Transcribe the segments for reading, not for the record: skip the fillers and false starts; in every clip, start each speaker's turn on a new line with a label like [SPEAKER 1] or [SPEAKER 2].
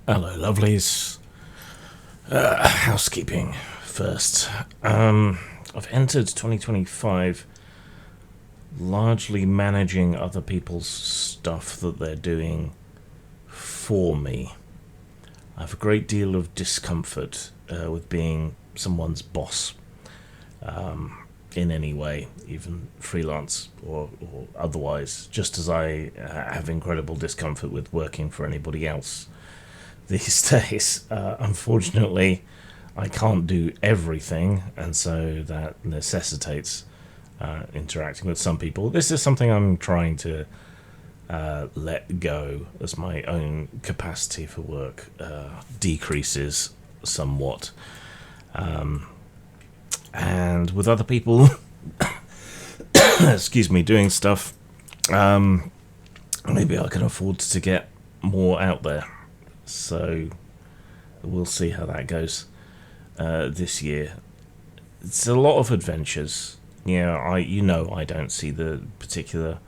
[SPEAKER 1] Hello, lovelies. Housekeeping first. I've entered 2025 largely managing other people's stuff that they're doing for me. I have a great deal of discomfort with being someone's boss in any way, even freelance or otherwise, just as I have incredible discomfort with working for anybody else these days. Unfortunately, I can't do everything, and so that necessitates interacting with some people. This is something I'm trying to let go as my own capacity for work decreases somewhat. And with other people, excuse me, doing stuff, maybe I can afford to get more out there. So we'll see how that goes this year. It's a lot of adventures. Yeah, I don't see the particular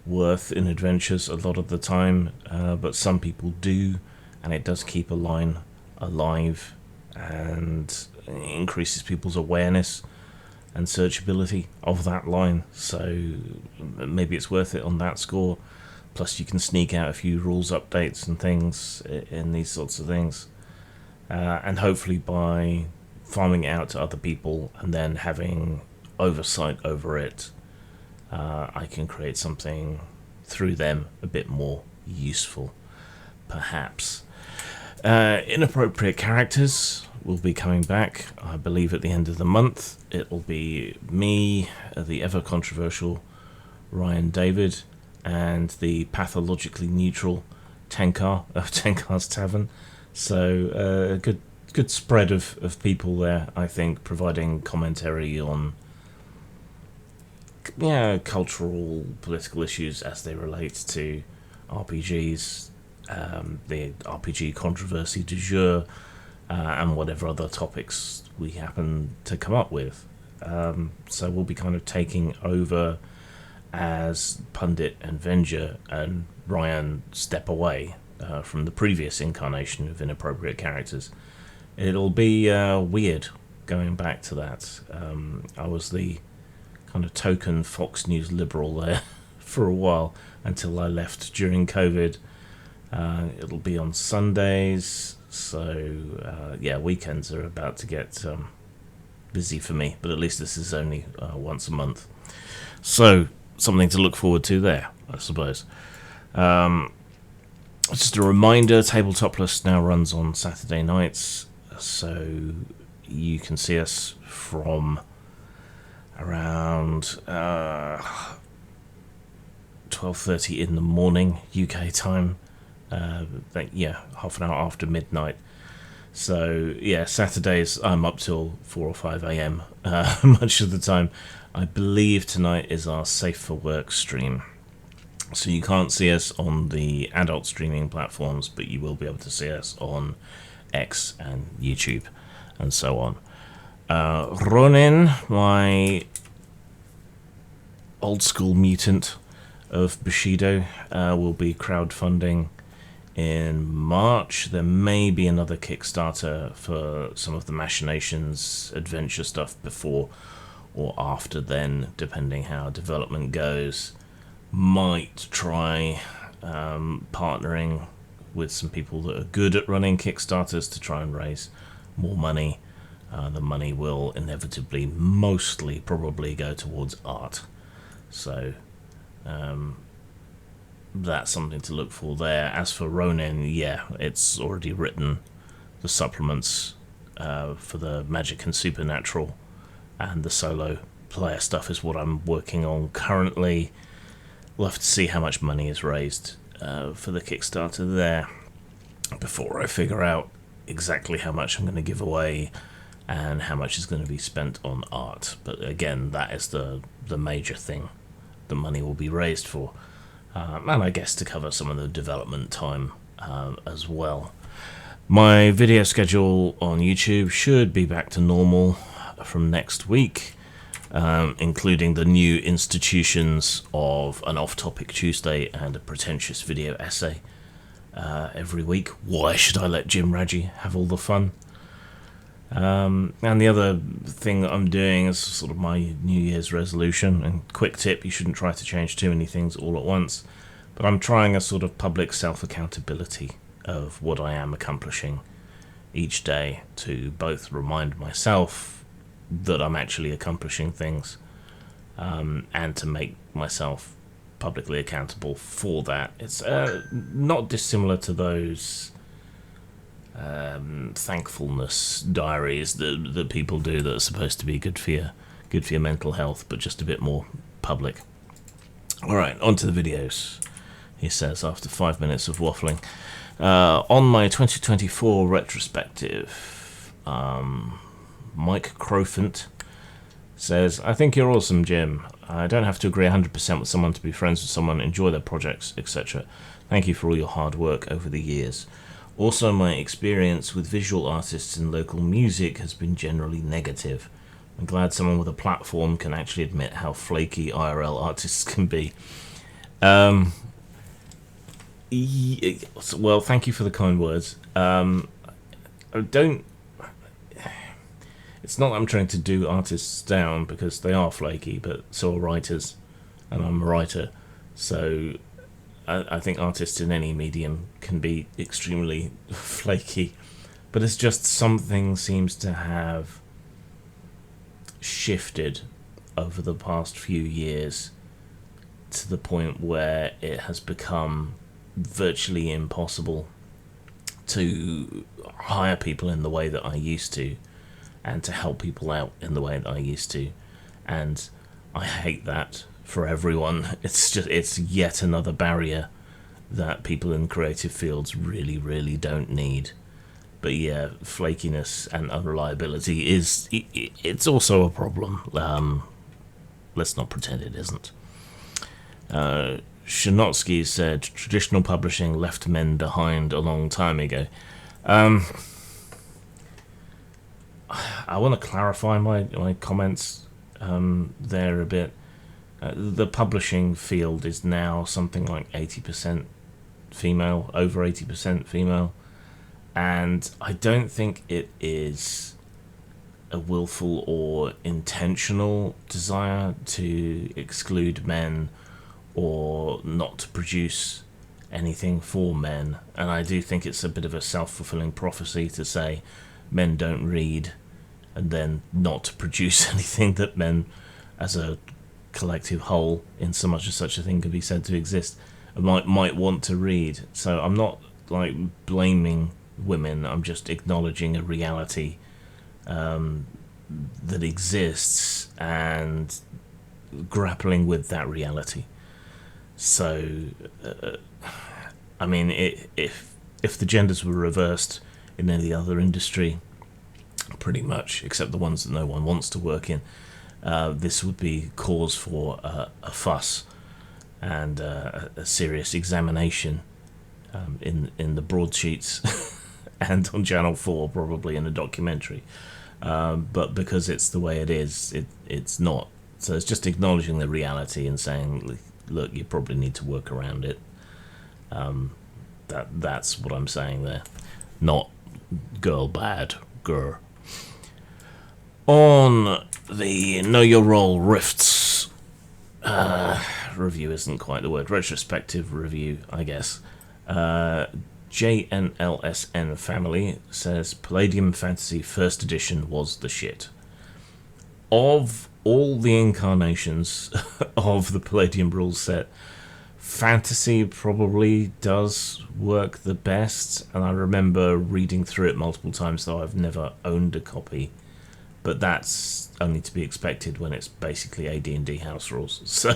[SPEAKER 1] worth in adventures a lot of the time, but some people do, and it does keep a line alive and increases people's awareness and searchability of that line. So maybe it's worth it on that score. Plus you can sneak out a few rules updates and things in these sorts of things, and hopefully by farming it out to other people and then having oversight over it, I can create something through them a bit more useful, perhaps. Inappropriate characters will be coming back, I believe, at the end of the month. It will be me, the ever controversial Ryan David, and the pathologically neutral Tenkar of Tenkar's Tavern. So a good spread of people there, I think, providing commentary on cultural, political issues as they relate to RPGs, the RPG controversy du jour, and whatever other topics we happen to come up with. So we'll be kind of taking over as Pundit and Venger, and Ryan step away from the previous incarnation of inappropriate characters. It'll be weird going back to that. I was the kind of token Fox News liberal there for a while until I left during COVID. It'll be on Sundays, so weekends are about to get busy for me, but at least this is only once a month. So something to look forward to there, I suppose. Just a reminder, Tabletop Plus now runs on Saturday nights, so you can see us from around 12:30 in the morning UK time, half an hour after midnight. So Saturdays I'm up till 4 or 5 a.m. Much of the time. I believe tonight is our Safe for Work stream, so you can't see us on the adult streaming platforms, but you will be able to see us on X and YouTube and so on. Ronin, my old school mutant of Bushido, will be crowdfunding in March. There may be another Kickstarter for some of the Machinations adventure stuff before or after then, depending how development goes. Might try partnering with some people that are good at running Kickstarters to try and raise more money. The money will inevitably mostly probably go towards art, so that's something to look for there. As for Ronin, it's already written the supplements for the Magic and Supernatural, and the solo player stuff is what I'm working on currently. We'll have to see how much money is raised for the Kickstarter there before I figure out exactly how much I'm going to give away and how much is going to be spent on art. But again, that is the major thing the money will be raised for, and I guess to cover some of the development time as well. My video schedule on YouTube should be back to normal from next week, including the new institutions of an off-topic Tuesday and a pretentious video essay every week. Why should I let Jim Raggi have all the fun? And the other thing that I'm doing is sort of my New Year's resolution, and quick tip, you shouldn't try to change too many things all at once, but I'm trying a sort of public self-accountability of what I am accomplishing each day, to both remind myself that I'm actually accomplishing things, and to make myself publicly accountable for that. It's not dissimilar to those thankfulness diaries that people do that are supposed to be good for your mental health, but just a bit more public. Alright, on to the videos, he says after 5 minutes of waffling. On my 2024 retrospective, Mike Crofant says, I think you're awesome, Jim. I don't have to agree 100% with someone to be friends with someone, enjoy their projects, etc. Thank you for all your hard work over the years. Also, my experience with visual artists in local music has been generally negative. I'm glad someone with a platform can actually admit how flaky IRL artists can be. Well, thank you for the kind words. It's not that I'm trying to do artists down, because they are flaky, but so are writers, and I'm a writer. So I think artists in any medium can be extremely flaky, but it's just something seems to have shifted over the past few years to the point where it has become virtually impossible to hire people in the way that I used to, and to help people out in the way that I used to, and I hate that for everyone. It's yet another barrier that people in creative fields really don't need. But yeah, flakiness and unreliability it's also a problem. Let's not pretend it isn't. Shinotsky said traditional publishing left men behind a long time ago. I want to clarify my comments there a bit. The publishing field is now something like 80% female, over 80% female, and I don't think it is a willful or intentional desire to exclude men or not to produce anything for men. And I do think it's a bit of a self-fulfilling prophecy to say men don't read, and then not to produce anything that men as a collective whole, in so much as such a thing could be said to exist, might want to read. So I'm not like blaming women, I'm just acknowledging a reality that exists and grappling with that reality. So I mean, if the genders were reversed in any other industry, pretty much, except the ones that no one wants to work in, this would be cause for a fuss and a serious examination in the broadsheets and on Channel 4, probably in a documentary. But because it's the way it is, it's not. So it's just acknowledging the reality and saying, look, you probably need to work around it. That's what I'm saying there. Not girl bad, girl. On the Know Your Role Rifts review isn't quite the word, retrospective review, I guess. JNLSN Family says Palladium Fantasy First Edition was the shit. Of all the incarnations of the Palladium rules set, Fantasy probably does work the best, and I remember reading through it multiple times, though I've never owned a copy. But that's only to be expected when it's basically AD&D house rules. So,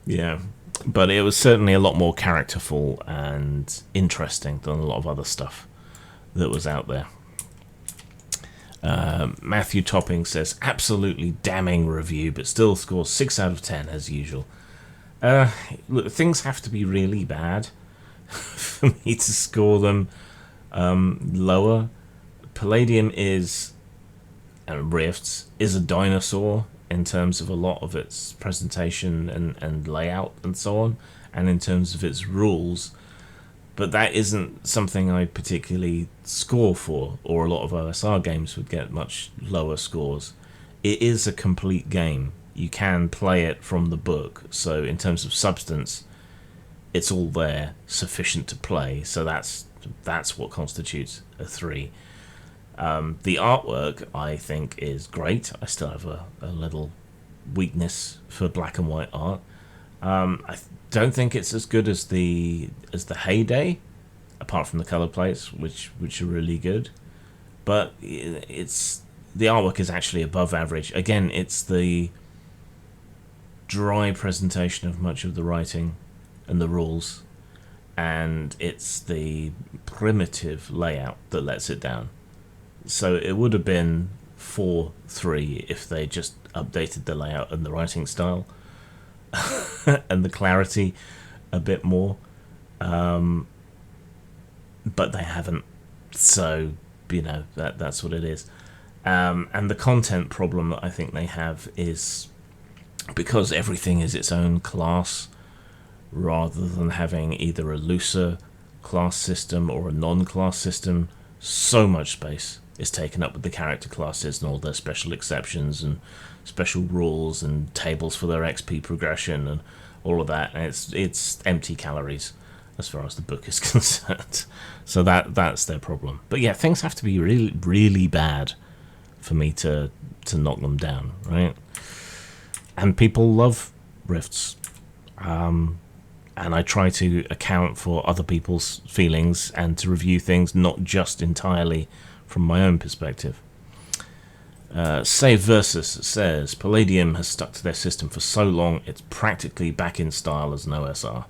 [SPEAKER 1] yeah. But it was certainly a lot more characterful and interesting than a lot of other stuff that was out there. Matthew Topping says, absolutely damning review, but still scores 6 out of 10 as usual. Look, things have to be really bad for me to score them lower. Palladium is... and Rifts is a dinosaur in terms of a lot of its presentation and layout and so on, and in terms of its rules, But that isn't something I particularly score for, or a lot of OSR games would get much lower scores. It is a complete game. You can play it from the book, so in terms of substance, it's all there, sufficient to play. So that's what constitutes a 3. The artwork, I think, is great. I still have a little weakness for black and white art. I don't think it's as good as the Heyday, apart from the color plates, which are really good. But the artwork is actually above average. Again, it's the dry presentation of much of the writing and the rules, and it's the primitive layout that lets it down. So it would have been 4-3 if they just updated the layout and the writing style and the clarity a bit more, but they haven't. So that's what it is. And the content problem that I think they have is because everything is its own class, rather than having either a looser class system or a non-class system. So much space is taken up with the character classes and all their special exceptions and special rules and tables for their XP progression and all of that. And it's empty calories as far as the book is concerned. So that's their problem. But yeah, things have to be really, really bad for me to knock them down, right? And people love Rifts. And I try to account for other people's feelings and to review things not just entirely from my own perspective. Save Versus says, Palladium has stuck to their system for so long it's practically back in style as an OSR.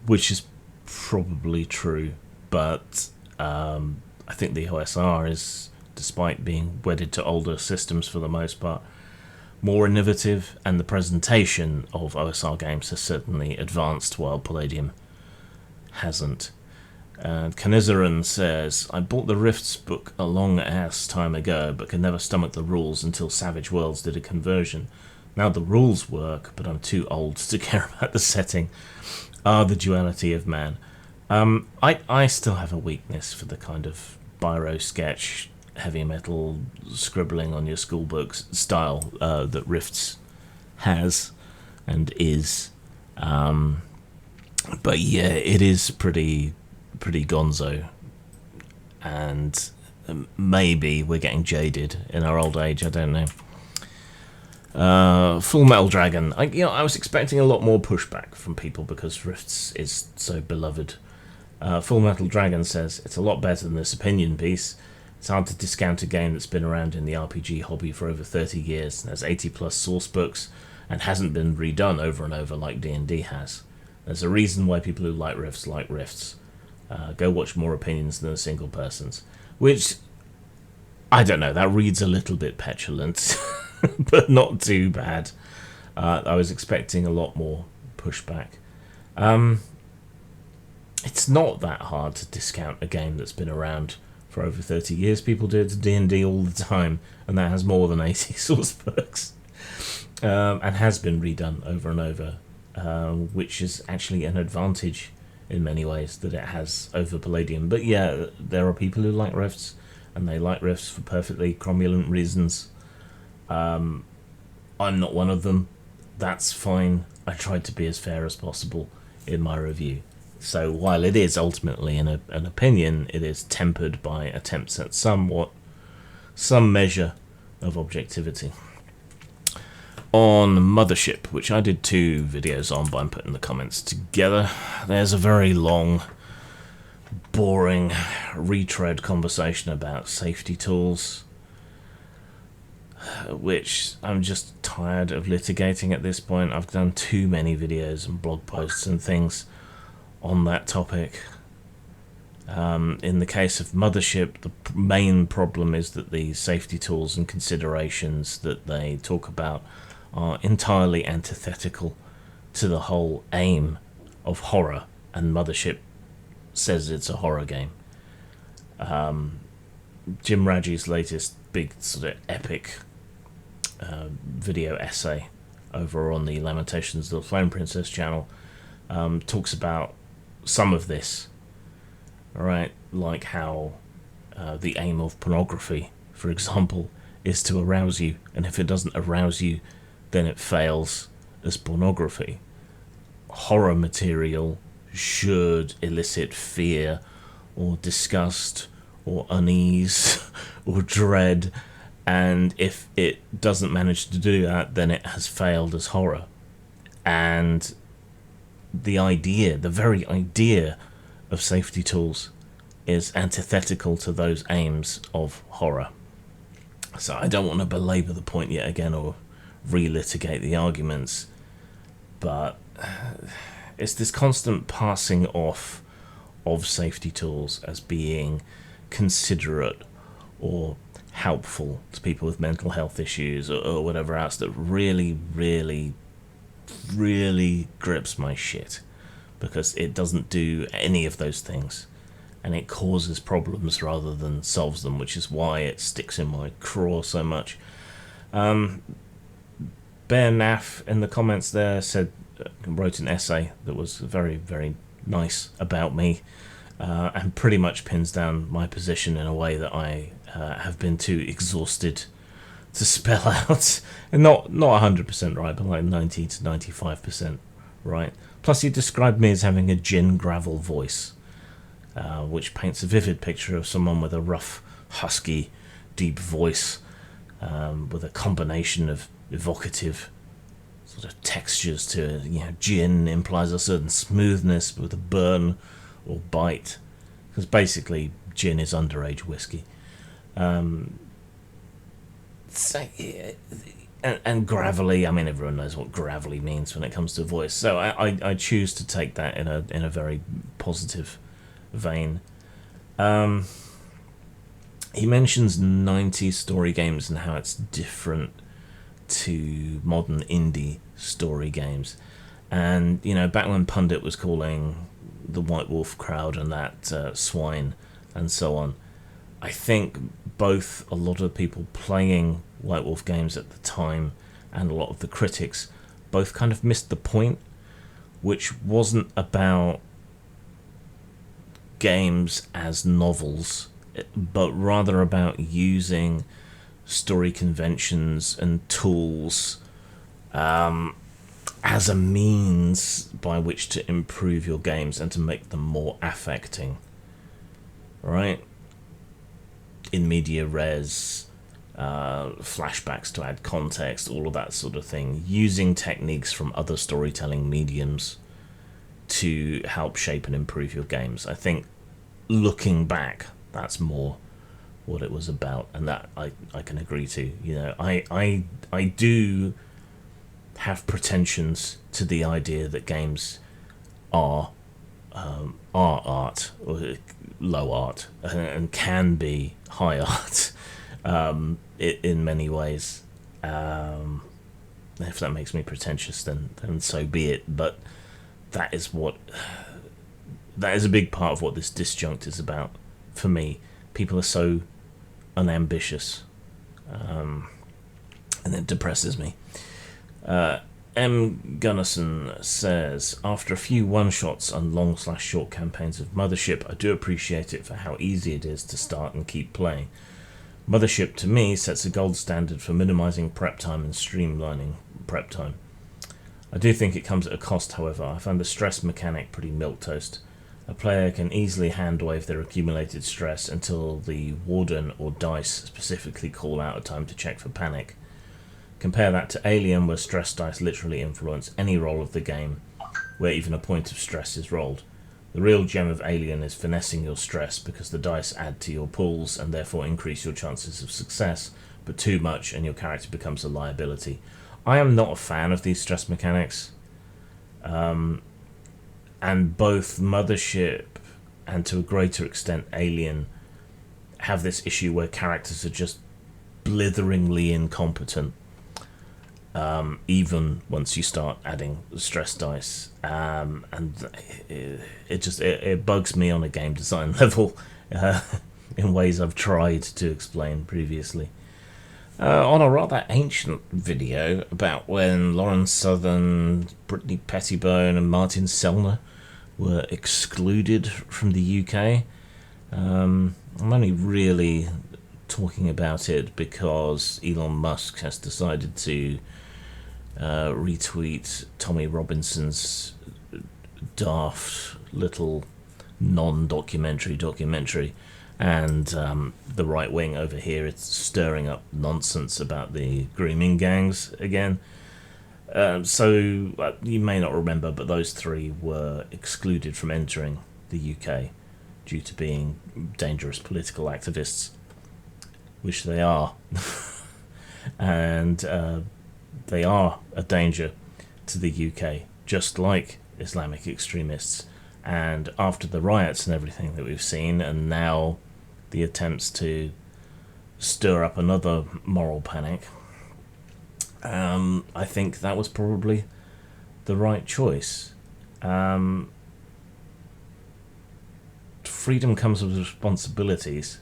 [SPEAKER 1] Which is probably true, but I think the OSR is, despite being wedded to older systems for the most part, more innovative, and the presentation of OSR games has certainly advanced while Palladium hasn't. Kanizaran says, I bought the Rifts book a long-ass time ago, but could never stomach the rules until Savage Worlds did a conversion. Now the rules work, but I'm too old to care about the setting. The duality of man. I still have a weakness for the kind of biro sketch, heavy metal scribbling on your school books style that Rifts has and is. But yeah, it is pretty gonzo, and maybe we're getting jaded in our old age. I don't know. Full Metal Dragon. I was expecting a lot more pushback from people because Rifts is so beloved. Full Metal Dragon says it's a lot better than this opinion piece. It's hard to discount a game that's been around in the RPG hobby for over 30 years, has 80 plus source books, and hasn't been redone over and over like D&D has. There's a reason why people who like Rifts. Go watch more opinions than a single person's. Which, I don't know, that reads a little bit petulant, but not too bad. I was expecting a lot more pushback. It's not that hard to discount a game that's been around for over 30 years. People do it to D&D all the time, and that has more than 80 source books, and has been redone over and over, which is actually an advantage in many ways that it has over Palladium. But yeah, there are people who like Rifts, and they like Rifts for perfectly cromulent reasons. I'm not one of them. That's fine. I tried to be as fair as possible in my review. So while it is ultimately an opinion, it is tempered by attempts at some measure of objectivity. On Mothership, which I did 2 videos on, but I'm putting the comments together, there's a very long, boring, retread conversation about safety tools, which I'm just tired of litigating at this point. I've done too many videos and blog posts and things on that topic. In the case of Mothership, the main problem is that the safety tools and considerations that they talk about are entirely antithetical to the whole aim of horror, and Mothership says it's a horror game. Jim Raji's latest big sort of epic video essay over on the Lamentations of the Flame Princess channel talks about some of this, right? Like how the aim of pornography, for example, is to arouse you, and if it doesn't arouse you, then it fails as pornography. Horror material should elicit fear or disgust or unease or dread, and if it doesn't manage to do that, then it has failed as horror. And the very idea of safety tools is antithetical to those aims of horror. So I don't want to belabor the point yet again or relitigate the arguments, but it's this constant passing off of safety tools as being considerate or helpful to people with mental health issues or whatever else that really, really, really grips my shit, because it doesn't do any of those things, and it causes problems rather than solves them, which is why it sticks in my craw so much. Bear Naff in the comments there wrote an essay that was very, very nice about me, and pretty much pins down my position in a way that I have been too exhausted to spell out. And not 100% right, but like 90 to 95% right. Plus, he described me as having a gin gravel voice, which paints a vivid picture of someone with a rough, husky, deep voice, with a combination of evocative sort of textures to it. You know, gin implies a certain smoothness with a burn or bite, because basically gin is underage whiskey. And gravelly, I mean, everyone knows what gravelly means when it comes to voice, so I choose to take that in a very positive vein. He mentions 90s story games and how it's different to modern indie story games, and you know, back when Pundit was calling the White Wolf crowd and that swine and so on, I think both a lot of people playing White Wolf games at the time and a lot of the critics both kind of missed the point, which wasn't about games as novels, but rather about using story conventions and tools as a means by which to improve your games and to make them more affecting, right? In media res, flashbacks to add context, all of that sort of thing, using techniques from other storytelling mediums to help shape and improve your games. I think looking back, that's more what it was about, and that I can agree to. You know, I do have pretensions to the idea that games are art, or low art, and can be high art in many ways. If that makes me pretentious, then so be it. But that is a big part of what this disjunct is about for me. People are so unambitious, and it depresses me. M. Gunnison says, after a few one-shots and long/short campaigns of Mothership, I do appreciate it for how easy it is to start and keep playing. Mothership, to me, sets a gold standard for minimizing prep time and streamlining prep time. I do think it comes at a cost, however. I found the stress mechanic pretty milquetoast. A player can easily hand-wave their accumulated stress until the warden or dice specifically call out a time to check for panic. Compare that to Alien, where stress dice literally influence any roll of the game, where even a point of stress is rolled. The real gem of Alien is finessing your stress, because the dice add to your pools and therefore increase your chances of success, but too much and your character becomes a liability. I am not a fan of these stress mechanics, and both Mothership and to a greater extent Alien have this issue where characters are just blitheringly incompetent, even once you start adding stress dice, and it bugs me on a game design level in ways I've tried to explain previously. On a rather ancient video about when Lauren Southern, Brittany Pettibone and Martin Selner were excluded from the UK. I'm only really talking about it because Elon Musk has decided to retweet Tommy Robinson's daft little documentary, and the right wing over here is stirring up nonsense about the grooming gangs again. So you may not remember, but those three were excluded from entering the UK due to being dangerous political activists, which they are. And they are a danger to the UK, just like Islamic extremists. And after the riots and everything that we've seen, and now the attempts to stir up another moral panic, I think that was probably the right choice. Freedom comes with responsibilities.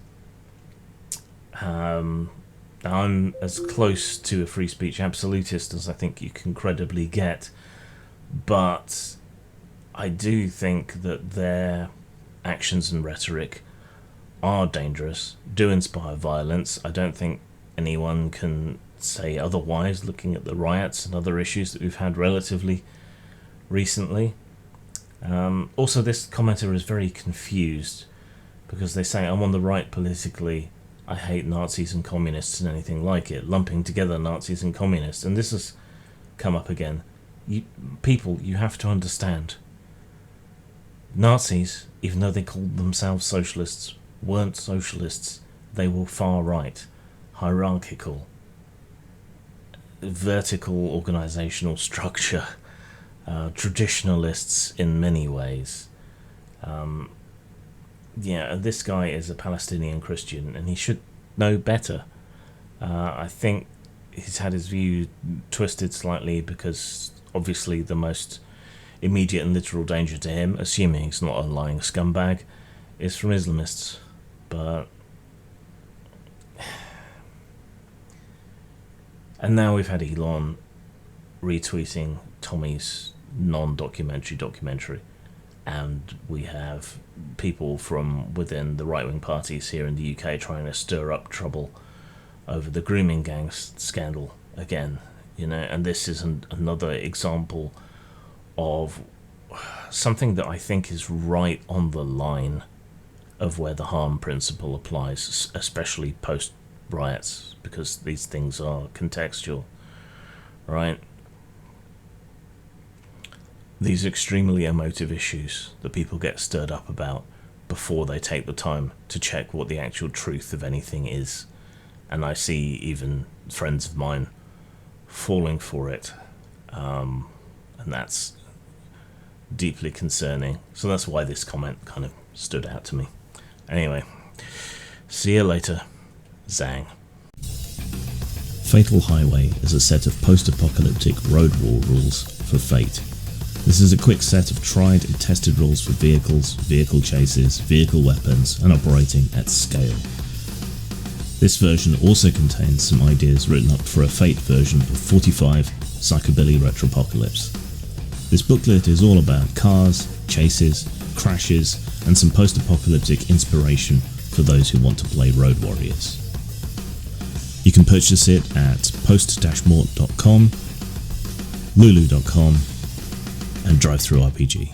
[SPEAKER 1] I'm as close to a free speech absolutist as I think you can credibly get, but I do think that their actions and rhetoric are dangerous, do inspire violence. I don't think anyone can say otherwise, looking at the riots and other issues that we've had relatively recently. Also, this commenter is very confused because they say, I'm on the right politically, I hate Nazis and communists and anything like it, lumping together Nazis and communists. And this has come up again. You have to understand. Nazis, even though they called themselves socialists, weren't socialists. They were far right, hierarchical, vertical organisational structure, traditionalists in many ways. This guy is a Palestinian Christian and he should know better. I think he's had his view twisted slightly because obviously the most immediate and literal danger to him, assuming he's not a lying scumbag, is from Islamists. But and now we've had Elon retweeting Tommy's documentary, and we have people from within the right-wing parties here in the UK trying to stir up trouble over the grooming gangs scandal again, and this is another example of something that I think is right on the line of where the harm principle applies, especially post-riots, because these things are contextual, right? These extremely emotive issues that people get stirred up about before they take the time to check what the actual truth of anything is. And I see even friends of mine falling for it, and that's deeply concerning. So that's why this comment kind of stood out to me. Anyway, see you later, Zang.
[SPEAKER 2] Fatal Highway is a set of post-apocalyptic road war rules for Fate. This is a quick set of tried and tested rules for vehicles, vehicle chases, vehicle weapons, and operating at scale. This version also contains some ideas written up for a Fate version of 45 Psychobilly Retropocalypse. This booklet is all about cars, chases, crashes, and some post-apocalyptic inspiration for those who want to play Road Warriors. You can purchase it at post-mort.com, lulu.com, and drive-through RPG.